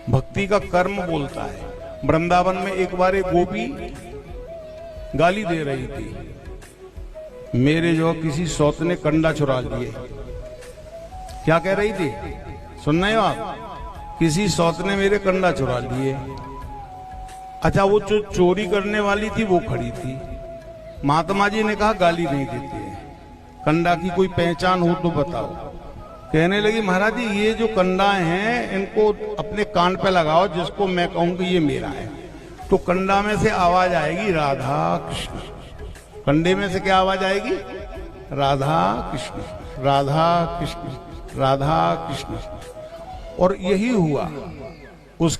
भक्ति का कर्म बोलता है। वृंदावन में एक बार एक गोपी गाली दे रही थी, मेरे जो किसी सौत ने कंडा चुरा लिए। क्या कह रही थी, सुन रहे हो आप? किसी सौत ने मेरे कंडा चुरा लिए। अच्छा, वो जो चोरी करने वाली थी वो खड़ी थी। महात्मा जी ने कहा गाली नहीं देते हैं, कंडा की कोई पहचान हो तो बताओ। कहने लगी, महाराज जी ये जो कंडा हैं इनको अपने कान पे लगाओ, जिसको मैं कहूंगी ये मेरा है तो कंडा में से आवाज आएगी राधा कृष्ण। कंडे में से क्या आवाज आएगी? राधा कृष्ण, राधा कृष्ण, राधा कृष्ण। और यही हुआ। उसके